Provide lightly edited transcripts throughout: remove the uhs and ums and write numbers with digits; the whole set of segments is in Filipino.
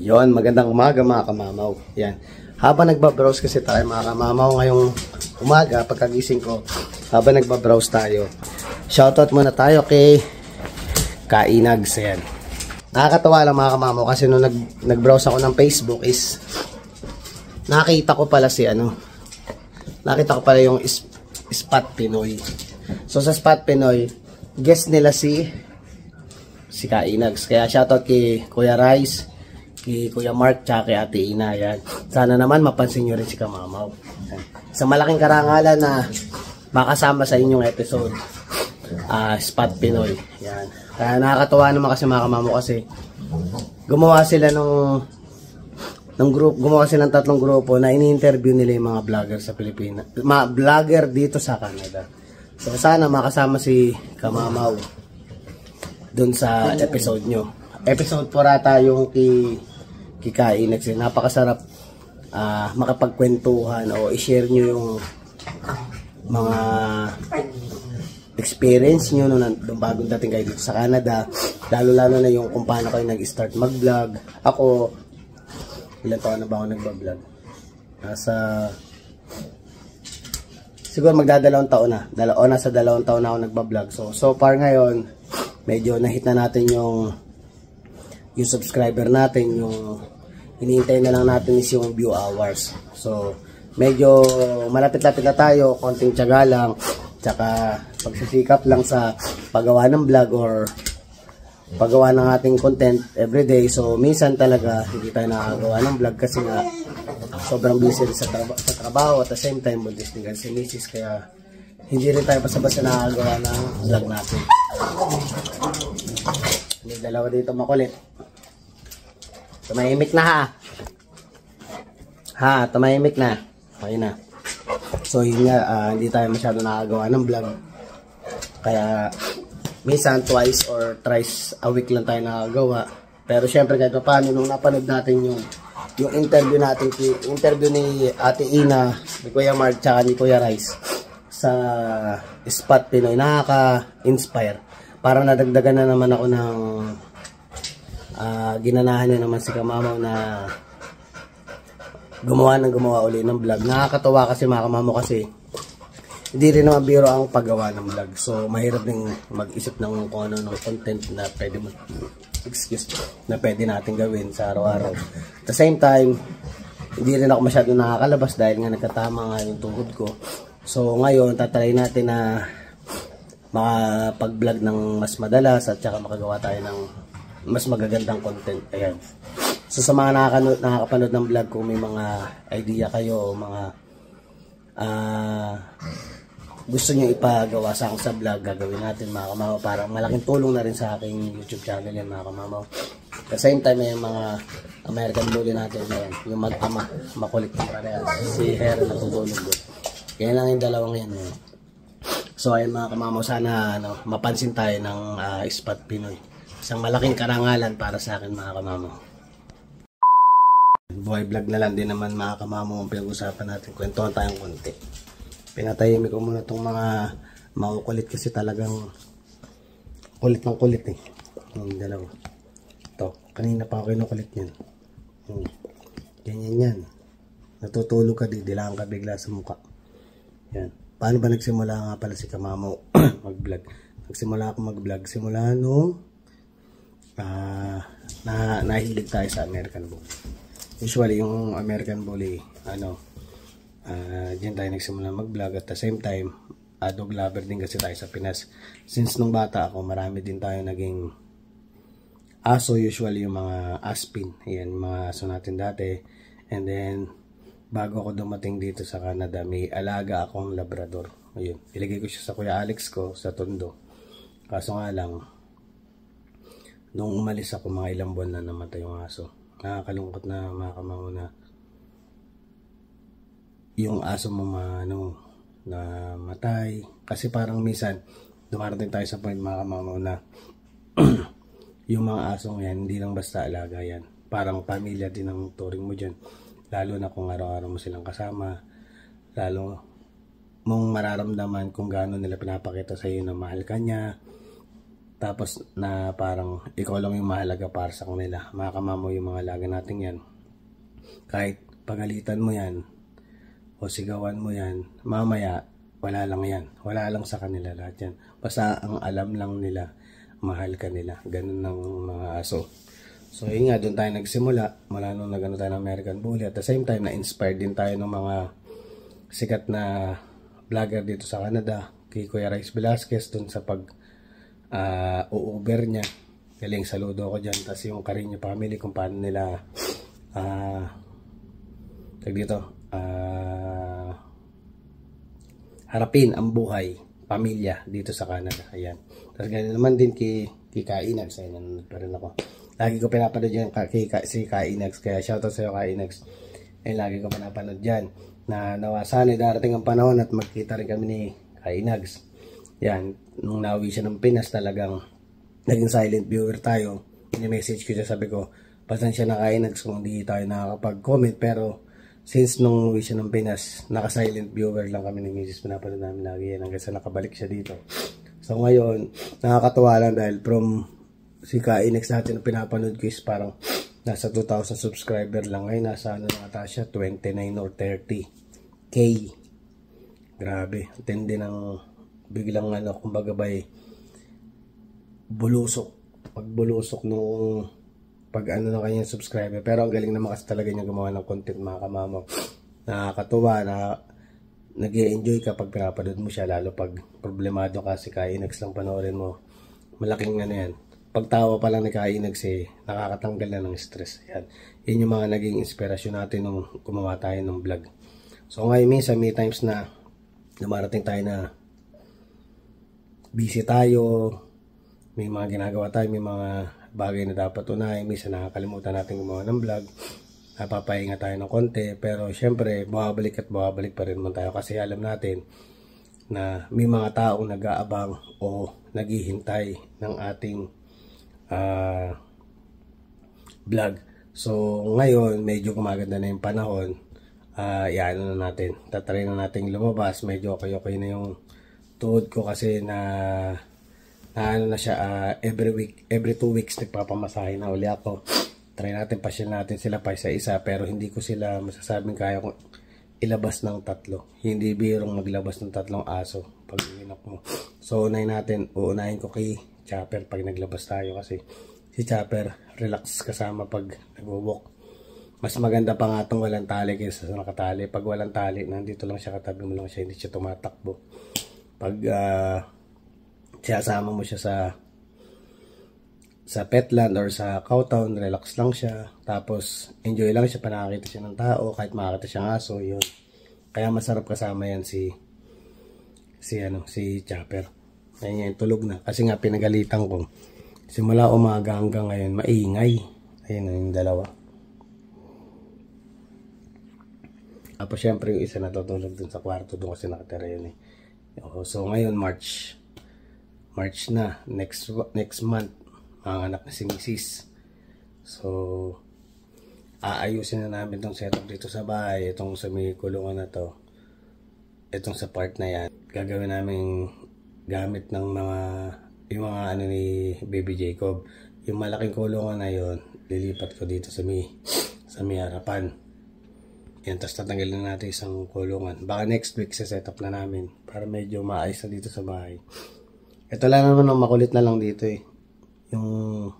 Yon, magandang umaga mga kamamaw. Yan. Habang nagbabrowse kasi tayo mga kamamaw ngayong umaga, pagkagising ko, habang nagbabrowse tayo, shoutout muna tayo kay Kainags. Yan. Nakakatawa lang mga kamamaw kasi nung nagbrowse ako ng Facebook is nakita ko pala yung Spot Pinoy. So sa Spot Pinoy, guest nila si Kainags. Kaya shoutout kay Kuya Rice, kay Kuya Mark, tsaka kay Ate Ina. Yan. Sana naman mapansin nyo rin si Kamamaw. Sa malaking karangalan na makasama sa inyong episode, Spot Pinoy. Yan. Kaya nakakatawa naman kasi mga Kamamaw kasi gumawa sila gumawa silang tatlong grupo na ini-interview nila yung mga vlogger sa Pilipinas. Mga vlogger dito sa Canada. So sana makasama si Kamamaw dun sa episode nyo. Episode 4 ata yung kay Kainags. Napakasarap makapagkwentuhan o i-share nyo yung mga experience nyo nung bagong dating kayo dito sa Canada. Lalo-lalo na yung kung paano kayo nag-start mag-vlog. Ako, ilan taon na ba ako nag-vlog? Siguro magdadalawang taon na. Nasa 2 taon na ako nagba-vlog. So far ngayon, medyo na-hit na natin yung subscriber natin. Yung hinihintay na lang natin is yung view hours. So, medyo malapit-lapit na tayo. Konting tiyaga lang. Tsaka pagsisikap lang sa paggawa ng vlog or paggawa ng ating content everyday. So, minsan talaga hindi tayo nakagawa ng vlog kasi nga sobrang busy sa trabaho at the same time buntis din si Mrs. Kaya hindi rin tayo basta-basta nakagawa ng vlog natin. May dalawa dito makulit. Tumahimik na tumahimik na. Okay na. So yun nga, hindi tayo masyado nakagawa ng vlog. Kaya minsan twice or thrice a week lang tayo nakagawa. Pero syempre kahit paano nung napanood natin yung interview ni Ate Ina, ni Kuya Mark, tsaka ni Kuya Rice sa Spot Pinoy, nakaka-inspire. Parang nadagdagan na naman ako ng ginanahan na naman si Kamamaw na gumawa uli ng vlog. Nakakatawa kasi mga Kamamaw kasi hindi rin naman biro ang paggawa ng vlog. So mahirap din mag-isip ng kung ano ng content na pwede natin gawin sa araw-araw. At the same time, hindi rin ako masyado nakakalabas dahil nga nagkatama nga yung tuhod ko. So ngayon tatry natin na makapag-vlog ng mas madalas at saka makagawa tayo ng mas magagandang content. Ayan. So sa mga nakakapanood ng vlog, kung may mga idea kayo o mga gusto nyo ipagawa sa akin sa vlog, gagawin natin mga Kamamaw. Para malaking tulong na rin sa aking YouTube channel yan mga Kamamaw. At the same time, may mga American Bully natin na yan. Yung mag-ama, makulit na pareha. Si Hera natutulog doon. Kaya lang yung dalawang yan. So ayun mga Kamamaw, sana mapansin tayo ng Spot Pinoy. Isang malaking karangalan para sa akin mga Kamamaw. Buhay vlog na lang din naman mga Kamamaw ang pinag-usapan natin. Kwentuhan tayong konti. Pinatahimik ko muna itong mga makukulit kasi talagang kulit ng kulit eh. Yung dalawa. Ito, kanina pa ako kinukulit yan. Ganyan yan. Natutulog ka, didilaan ka bigla sa mukha. Yan. Paano ba nagsimula nga pala si Kamamaw mag-vlog? Nagsimula ako mag-vlog. Simula nung nahilig tayo sa American Bully. Usually yung American Bully, diyan tayo nagsimula mag-vlog. At the same time, dog lover din kasi tayo sa Pinas. Since nung bata ako, marami din tayo naging aso. Usually yung mga aspin. Ayan, mga aso natin dati. And then, bago ako dumating dito sa Canada, may alaga akong Labrador. Ayun, ilagay ko siya sa Kuya Alex ko, sa Tondo. Kaso nga lang, nung umalis ako, mga ilang buwan na namatay yung aso. Nakakalungkot na mga Kamamaw na yung aso mo na matay. Kasi parang minsan dumarating tayo sa point mga Kamamaw na yung mga asong yan hindi lang basta alaga yan, parang pamilya din ang turing mo dyan, lalo na kung araw-araw mo silang kasama. Lalo mong mararamdaman kung gaano nila pinapakita sa iyo na mahal ka niya, Tapos na parang ikaw lang yung mahalaga para sa kanila. Mga kamamo, yung mga alaga natin yan, kahit pagalitan mo yan o sigawan mo yan, mamaya wala lang yan. Wala lang sa kanila lahat yan. Basta ang alam lang nila, mahal ka nila. Ganun ng mga aso. So yun nga, doon tayo nagsimula. Mula nung nagano tayo ng American Bully. At the same time, na-inspired din tayo ng mga sikat na vlogger dito sa Canada. Kay Kuya Rice Velasquez doon sa pag Uber niya. Galing, saludo ko dyan. Tapos yung Carino family, kung paano nila harapin ang buhay, pamilya dito sa Canada. Ayan. Tapos ganyan naman din kay Kainags. Ayan, nanonood pa rin ako. Lagi ko pinapanood yan si Kainags. Kaya shoutout sa iyo, Kainags. Ayan, lagi ko pinapanood yan. Na nawasan, darating ang panahon at magkita rin kami ni Kainags. Yan, nung nauwi siya ng Pinas, talagang naging silent viewer tayo. Ini-message ko siya, sabi ko, pasensya na Kainags kung hindi tayo nakakapag-comment, pero since nung uwi siya ng Pinas, naka-silent viewer lang kami ni Mrs. Pinapanood namin lagi yan hanggang sa nakabalik siya dito. So ngayon, nakakatuwa lang dahil from si Kainags natin na pinapanood ko is parang nasa 2,000 subscriber lang. Ngayon, nasa ano na ata siya, 29 or 30K. Grabe, tindi ng biglang kumbaga bulusok. Pagbulusok nung na kanyang subscriber. Pero ang galing naman kasi talaga niya gumawa ng content, mga kamamo. Nakakatuwa na nag-i-enjoy ka pag pinapanood mo siya, lalo pag problemado ka si Kainags lang panoorin mo. Malaking yan. Pagtawa pa lang ni Kainags nakakatanggal na ng stress. Yan. Yun yung mga naging inspirasyon natin nung gumawa tayo ng vlog. So ngayon minsan may times na dumarating tayo na busy tayo, may mga ginagawa tayo, may mga bagay na dapat unahin, minsan nakakalimutan natin gumawa ng vlog, napapahinga tayo ng konti, pero syempre bumabalik pa rin naman tayo kasi alam natin na may mga taong nag-aabang o naghihintay ng ating vlog. So ngayon medyo gumaganda na yung panahon, iano na natin, tatry na natin lumabas. Medyo okay na yung tuhod ko kasi na ano na siya, every 2 weeks nagpapamasahe na uli ako. Try natin, pasyal natin sila pa isa-isa, pero hindi ko sila masasabing kaya kong ilabas ng 3. Hindi birong maglabas ng 3 aso pag inak mo. So uunahin ko kay Chopper pag naglabas tayo kasi si Chopper relax kasama pag nag-walk. Mas maganda pa nga itong walang tali kaysa sa nakatali. Pag walang tali, nandito lang siya, katabi mo lang siya, hindi siya tumatakbo. Pag siyasama mo siya sa Petland or sa Cowtown, relax lang siya, tapos enjoy lang siya, panakita siya ng tao, kahit makakita siyang aso, yun. Kaya masarap kasama yan si Chopper. Ayun, tulog na kasi nga pinagalitan ko simula umaga hanggang ngayon maingay. Ayun yung dalawa. Tapos syempre yung isa natutulog dun sa kwarto, dun kasi nakatira yun So ngayon March na, next month, mga anak na si Mrs. So, aayusin na namin itong setup dito sa bahay, itong sa may kulungan na to, itong sa part na yan. Gagawin namin gamit ng yung mga ano ni Baby Jacob. Yung malaking kulungan na yon, lilipat ko dito sa may harapan. Yan, tapos tatanggalin natin isang kulungan. Baka next week sa setup na namin para medyo maayos na dito sa bahay. Ito lang naman ang makulit na lang dito yung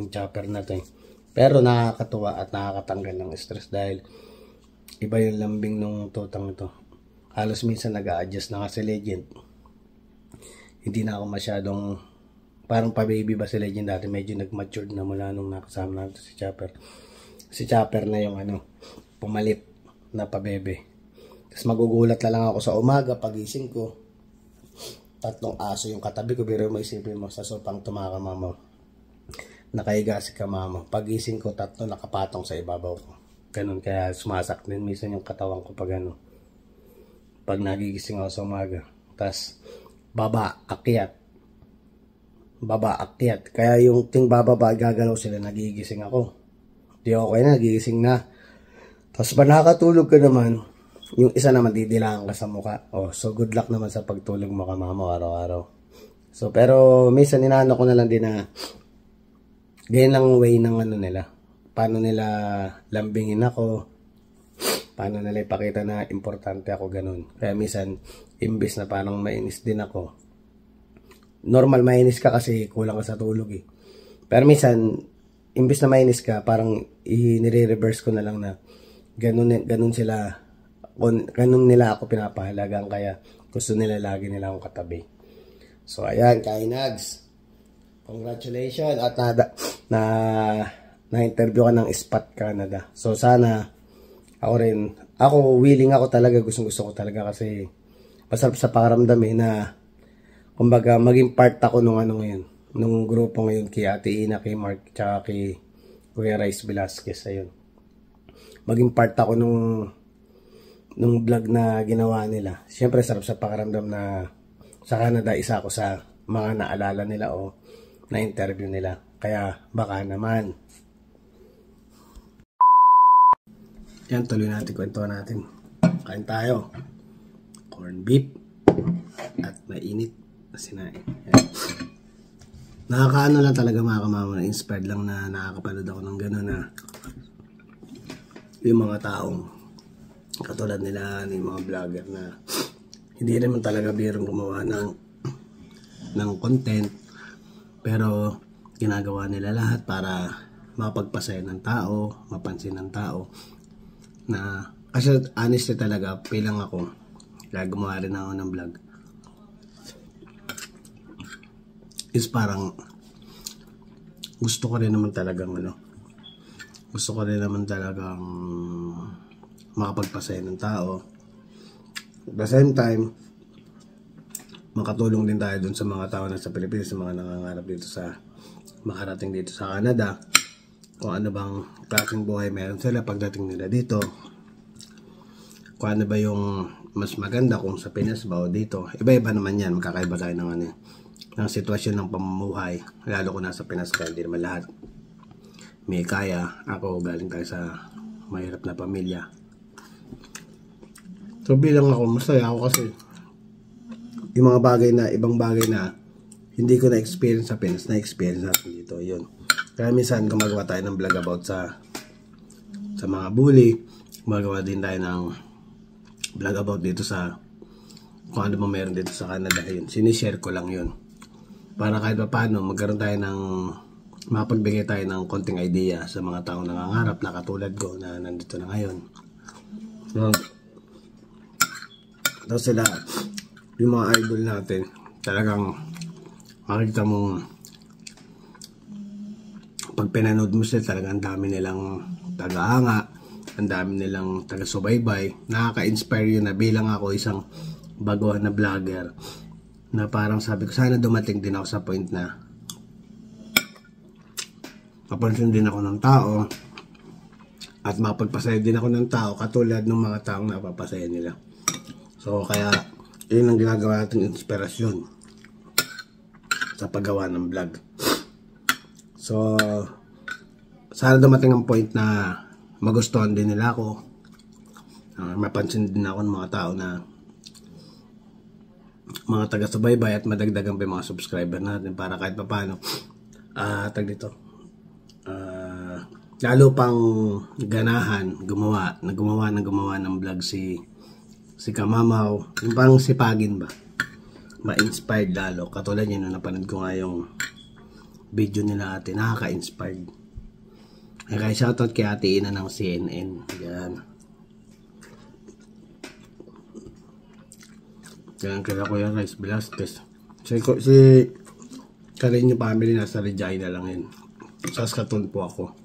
Chopper na to Pero nakakatuwa at nakakatanggal ng stress dahil iba yung lambing nung tutang ito. Halos minsan nag-a-adjust na nga si Legend. Hindi na ako masyadong parang pa-baby ba si Legend dati. Medyo nag-matured na mula nung nakasama natin si Chopper. Si Chopper na yung pumalit na pa-bebe. Tapos magugulat na lang ako sa umaga pagising ko. 3 aso yung katabi ko, pero maisipin mo sa sopang tumakamama, nakahiga si kamama. Pagising ko 3 nakapatong sa ibabaw ko. Ganun, kaya sumasak din minsan yung katawan ko pag nagigising ako sa umaga. Tas baba akyat. Kaya yung ting bababa gagalaw sila, nagigising ako. Di okay na, nagigising na. Tapos pa nakatulog ka naman, yung isa naman didilaan ka sa mukha. So good luck naman sa pagtulog mo, kamamo, araw-araw. So, pero minsan inaano ko na lang din na ganyan lang way ng ano nila. Paano nila lambingin ako. Paano nila ipakita na importante ako, ganun. Kaya minsan, imbis na parang mainis din ako. Normal mainis ka kasi kulang ka sa tulog eh. Pero minsan, imbis na mainis ka, parang nire-reverse ko na lang na ganun sila, ganun nila ako pinapahalagan. Kaya gusto nila lagi nila akong katabi. So, ayan, Kainags. Congratulations at na-interview ka ng Spot Canada. So, sana ako willing ako talaga, gusto ko talaga kasi masarap sa pakiramdam na kumbaga maging part ako nung ngayon, nung grupo ngayon kay Ate Ina, kay Mark, tsaka kay Kuya Rice Velasquez, ayun. Maging part ako nung vlog na ginawa nila. Siyempre, sarap sa pakiramdam na sa Canada, isa ako sa mga naalala nila o na-interview nila. Kaya, baka naman. Yan, tuloy natin, kwentuhan natin. Kain tayo. Corn beef at mainit na sinain. Yan. Nakakaano lang talaga mga kamama, inspired lang na nakakapanood ako ng gano'n na yung mga taong katulad nila, yung mga vlogger na hindi naman talaga birong gumawa ng content, pero ginagawa nila lahat para mapagpasaya ng tao, mapansin ng tao. Na kasi honestly talaga, pilang ako, kaya gumawa rin ako ng vlog, is parang gusto ko rin naman talagang makapagpasaya ng tao. At the same time, makatulong din tayo dun sa mga tao na sa Pilipinas, sa mga nangangarap dito sa makarating dito sa Canada, kung ano bang klaseng buhay meron sila pagdating nila dito, kung ano ba yung mas maganda kung sa Pinas ba o dito. Iba-iba naman yan, magkakaiba tayo ng sitwasyon ng pamumuhay, lalo kung nasa Pinas ka, hindi naman lahat may kaya. Ako galing tayo sa mahirap na pamilya. So bilang ako, masaya ako kasi yung mga ibang bagay na hindi ko na-experience sa Pinas, na-experience natin dito. Yun. Kaya minsan gumagawa tayo ng vlog about sa mga bully. Gumagawa din tayo ng vlog about dito sa kung ano ba meron dito sa Canada. Yun. Sinishare ko lang yun. Para kahit pa paano, magkaroon tayo mapagbigay tayo ng konting idea sa mga taong nangangarap na katulad ko na nandito na ngayon. So, sila, yung mga idol natin, talagang makikita mong pag pinanood mo sila, talagang ang dami nilang taga-hanga, ang dami nilang taga-subaybay. Nakaka-inspire yun na bilang ako isang baguhan na vlogger, na parang sabi ko, sana dumating din ako sa point na mapansin din ako ng tao at mapagpasaya din ako ng tao katulad ng mga taong napapasaya nila. So kaya yun ang ginagawa natin, inspirasyon sa paggawa ng vlog. So sana dumating ang point na magustuhan din nila ako, mapansin din ako ng mga tao na mga taga-subaybay at madagdagan pa yung mga subscriber natin para kahit pa paano lalo pang ganahan gumawa ng vlog si Kamamaw, yung pang sipagin ba, ma-inspired lalo. Katulad yun, napanood ko nga yung video nila ate, nakaka-inspired. Kaya shoutout kay Ate Ina ng CNN. Yan. Yan kaya Kuya Rice Velasquez. Si Carino family nasa Regina lang yun. Saskatoon po ako.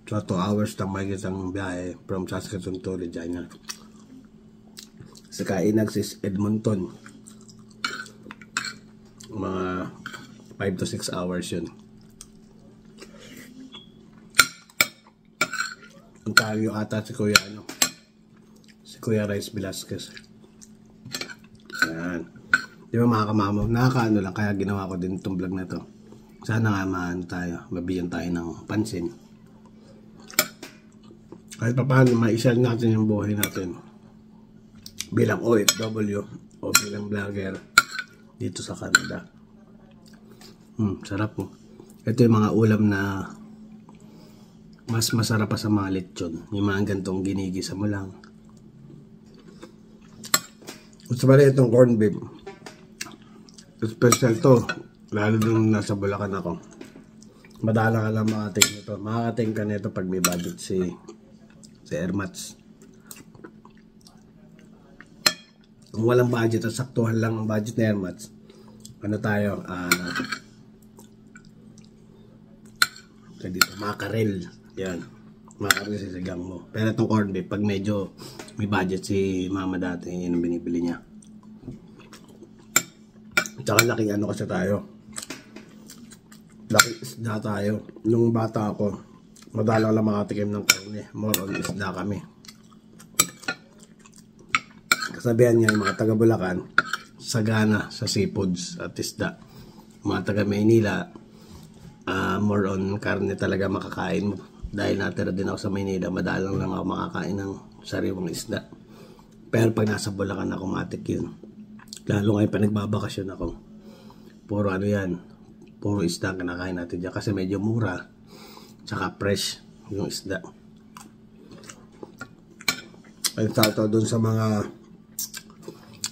So 2 hours lang may kitang biyahe from Saskatoon to Regina. Sa Kainags is Edmonton. Mga 5 to 6 hours yun. Ang tayo ata si Kuya Rice Velasquez. Ayan. Di ba mga kamamaw, nakakaano lang, kaya ginawa ko din itong vlog na to. Sana nga mabigyan tayo ng pansin. Kahit pa paano, ma-share natin yung buhay natin bilang OFW o bilang vlogger dito sa Canada. Sarap po. Ito yung mga ulam na mas masarap pa sa mga lechon. Yung mga gantong ginigisa mo lang. Gusto ba rin itong corned beef? Special to. Lalo nung nasa Bulacan ako. Madala ka lang makating nito. Makakating ka nito pag may budget si Ermats. Kung walang budget at saktuhan lang ang budget ni Ermats, ano tayo? Dito, makarel. Yan. Makarel sisigang mo. Pero itong corned beef, pag medyo may budget si mama dati, yun ang binibili niya. Tsaka laking ano kasi tayo. Laking isda tayo. Nung bata ako, madalang lang makatikim ng karne. More on isda kami. Kasabihan niya yung mga taga Bulacan, sagana sa seafoods at isda. Mga taga Maynila, more on karne talaga makakain mo. Dahil natira din ako sa Maynila, madalang lang ako makakain ng sariwang isda. Pero pag nasa Bulacan ako, matik yun. Lalo ngayon pa nagbabakasyon ako. Puro ano yan, puro isda ang kinakain natin dyan. Kasi medyo mura, tsaka fresh yung isda. Ay tato dun sa mga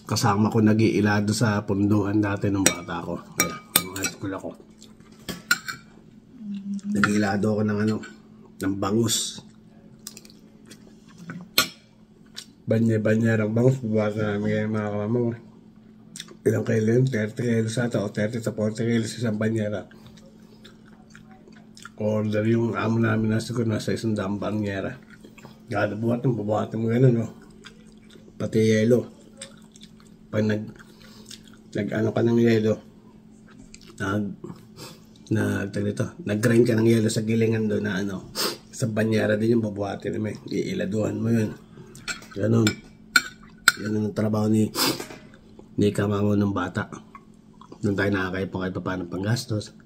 kasama ko nag-iilado sa punduhan dati nung bata ko. Kaya, nung high school ako. Nag-iilado ako ng ng bangus. Banya-banya ng bangus. Buwasa namin kayo mga kamama. Ilang kilo yun? 30 kilos ata o 30 to 40 kilos isang banyera. Order yung amo namin nasa ko nasa isang daang banyera. Gada buhatin mo gano'n, no? Pati yelo. Pag nag-ano ka ng yelo, nag-grind ka ng yelo sa gilingan doon na sa banyera din yung babuhatin namin. Iiladuhan mo yun. Ganon. Yan ang trabaho ni kamamo ng bata. Nung tayo nakakaipon kahit pa paano panggastos.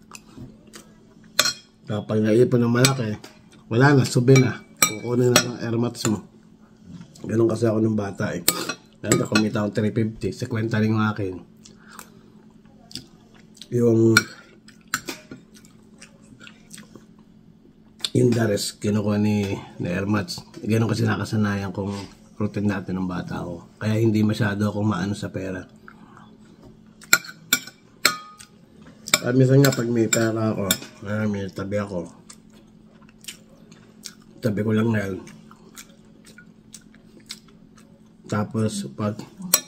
Kapag naipon ng malaki, wala na, subi na. Kukunin na ng Ermats mo. Ganon kasi ako ng bata eh. Dahil kumita akong 350. Sa kwenta rin yung akin. Yung dares, kinukuha ni Ermats. Ganon kasi nakasanayan kong routine natin ng bata ko. Kaya hindi masyado akong maano sa pera. At minsan nga pag may pera ako, may tabi ako. Tabi ko lang ngayon. Tapos pag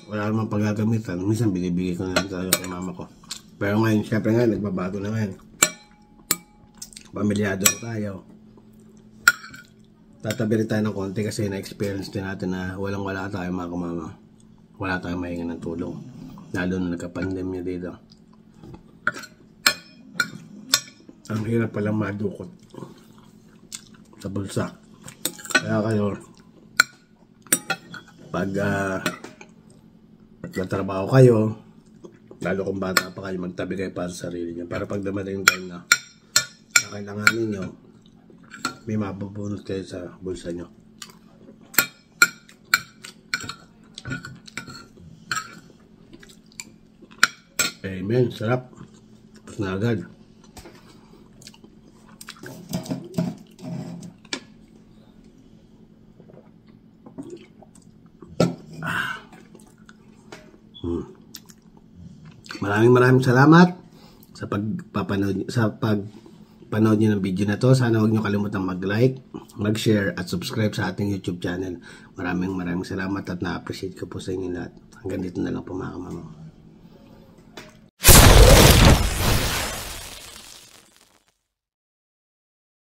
wala namang paggagamitan, minsan binibigay ko na lang talaga kay mama ko. Pero ngayon, syempre nga, nagbabago na ngayon. Pamilyado na tayo. Tatabi rin tayo ng konti kasi na-experience din natin na walang-wala tayo mga kumama. Wala tayong mahinga ng tulong. Lalo na nagka-pandemya dito. Ang hirap palang madukot sa bulsa. Kaya kayo, pag nagtatrabaho kayo, lalo kung bata pa kayo, magtabi kayo para sa sarili nyo. Para pag dumating time na kailanganin nyo, may mabubunot kayo sa bulsa nyo. Amen. Sarap. Tapos na agad. Maraming salamat sa pagpapanood nyo ng video na to. Sana huwag nyo kalimutang mag-like, mag-share at subscribe sa ating YouTube channel. Maraming salamat at na-appreciate ko po sa inyo lahat. Hanggang dito na lang po mga kamama.